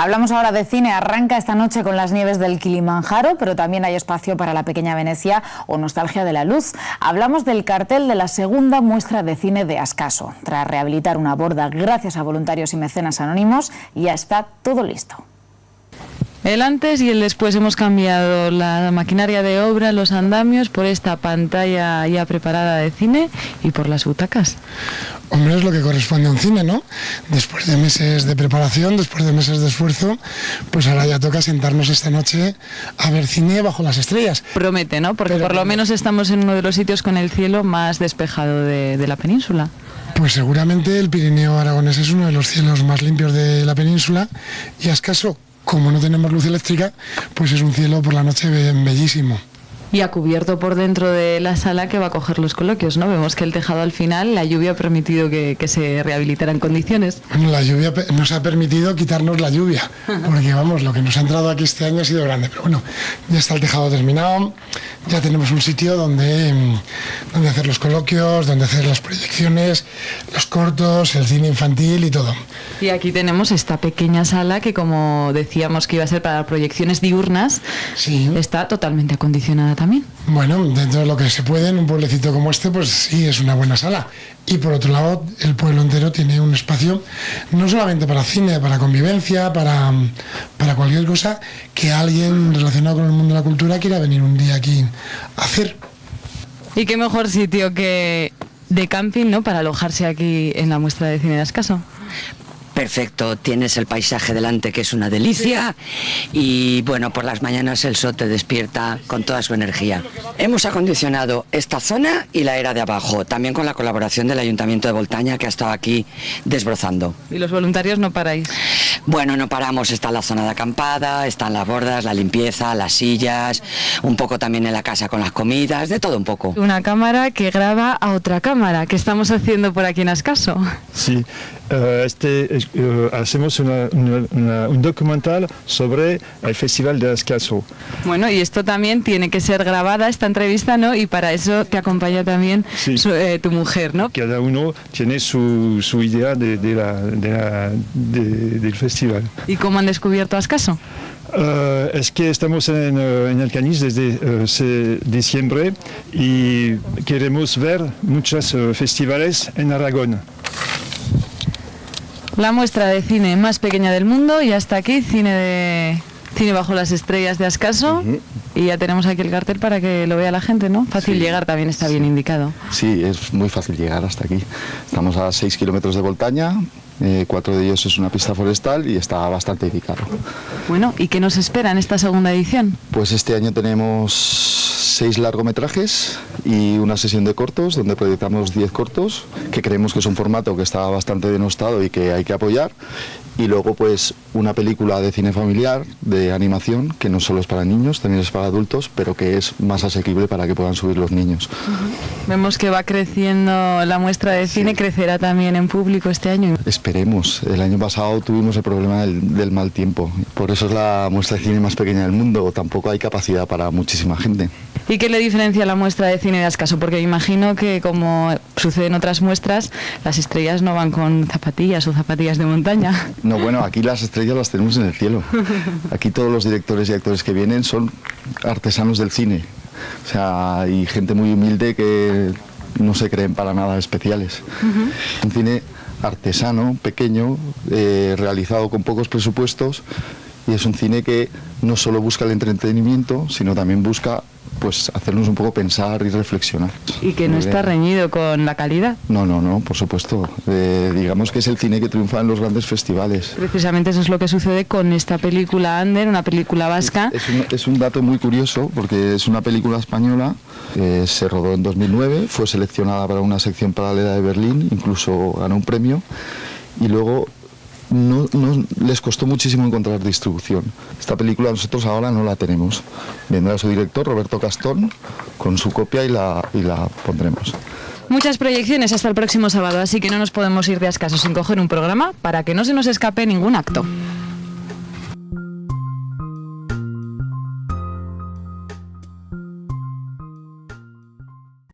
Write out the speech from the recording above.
Hablamos ahora de cine. Arranca esta noche con Las nieves del Kilimanjaro, pero también hay espacio para La pequeña Venecia o Nostalgia de la luz. Hablamos del cartel de la segunda muestra de cine de Ascaso. Tras rehabilitar una borda gracias a voluntarios y mecenas anónimos, ya está todo listo. El antes y el después. Hemos cambiado la maquinaria de obra, los andamios, por esta pantalla ya preparada de cine y por las butacas. Hombre, es lo que corresponde a un cine, ¿no? Después de meses de preparación, después de meses de esfuerzo, pues ahora ya toca sentarnos esta noche a ver cine bajo las estrellas. Promete, ¿no? Porque por lo menos estamos en uno de los sitios con el cielo más despejado de la península. Pues seguramente el Pirineo aragonés es uno de los cielos más limpios de la península y Ascaso, como no tenemos luz eléctrica, pues es un cielo por la noche bellísimo. Y ha cubierto por dentro de la sala que va a coger los coloquios, ¿no? Vemos que el tejado al final, la lluvia ha permitido que se rehabilitara en condiciones. Bueno, la lluvia nos ha permitido quitarnos la lluvia, porque vamos, lo que nos ha entrado aquí este año ha sido grande, pero bueno, ya está el tejado terminado, ya tenemos un sitio donde hacer los coloquios, donde hacer las proyecciones, los cortos, el cine infantil y todo. Y aquí tenemos esta pequeña sala que, como decíamos que iba a ser para proyecciones diurnas, sí, está totalmente acondicionada también. Bueno, dentro de lo que se puede en un pueblecito como este, pues sí, es una buena sala. Y por otro lado, el pueblo entero tiene un espacio no solamente para cine, para convivencia, para cualquier cosa que alguien relacionado con el mundo de la cultura quiera venir un día aquí a hacer. Y qué mejor sitio que de camping, ¿no?, para alojarse aquí en la muestra de cine de Ascaso. Perfecto, tienes el paisaje delante, que es una delicia, y bueno, por las mañanas el sol te despierta con toda su energía. Hemos acondicionado esta zona y la era de abajo, también con la colaboración del Ayuntamiento de Boltaña, que ha estado aquí desbrozando. ¿Y los voluntarios no paráis? Bueno, no paramos, está la zona de acampada, están las bordas, la limpieza, las sillas, un poco también en la casa con las comidas, de todo un poco. Una cámara que graba a otra cámara, ¿qué estamos haciendo por aquí en Ascaso? Sí, hacemos un documental sobre el Festival de Ascaso. Bueno, y esto también tiene que ser grabada, esta entrevista, ¿no? Y para eso te acompaña también sí, tu mujer, ¿no? Cada uno tiene su idea del festival. ¿Y cómo han descubierto Ascaso? Es que estamos en el Cañís desde diciembre y queremos ver muchos festivales en Aragón. La muestra de cine más pequeña del mundo y hasta aquí, cine bajo las estrellas de Ascaso. Y ya tenemos aquí el cartel para que lo vea la gente, ¿no? Fácil sí, llegar, también está bien indicado. Sí, es muy fácil llegar hasta aquí. Estamos a 6 kilómetros de Boltaña, 4 de ellos es una pista forestal y está bastante indicado. Bueno, ¿y qué nos espera en esta segunda edición? Pues este año tenemos 6 largometrajes y una sesión de cortos donde proyectamos 10 cortos, que creemos que es un formato que está bastante denostado y que hay que apoyar. Y luego pues una película de cine familiar, de animación, que no solo es para niños, también es para adultos, pero que es más asequible para que puedan subir los niños. Vemos que va creciendo la muestra de cine, sí, crecerá también en público este año. Esperemos. El año pasado tuvimos el problema del mal tiempo. Por eso es la muestra de cine más pequeña del mundo. Tampoco hay capacidad para muchísima gente. ¿Y qué le diferencia la muestra de cine de Ascaso? Porque imagino que, como sucede en otras muestras, las estrellas no van con zapatillas o zapatillas de montaña. No, bueno, aquí las estrellas las tenemos en el cielo. Aquí todos los directores y actores que vienen son artesanos del cine. O sea, hay gente muy humilde que no se creen para nada especiales. Un cine artesano, pequeño, realizado con pocos presupuestos, y es un cine que no solo busca el entretenimiento, sino también busca pues hacernos un poco pensar y reflexionar. ¿Y que no está reñido con la calidad? No, por supuesto. Digamos que es el cine que triunfa en los grandes festivales. Precisamente eso es lo que sucede con esta película Ander, una película vasca. Es un dato muy curioso porque es una película española, se rodó en 2009, fue seleccionada para una sección paralela de Berlín, incluso ganó un premio, y luego no les costó muchísimo encontrar distribución. Esta película nosotros ahora no la tenemos. Vendrá su director, Roberto Castón, con su copia y la pondremos. Muchas proyecciones hasta el próximo sábado, así que no nos podemos ir de Ascaso sin coger un programa para que no se nos escape ningún acto.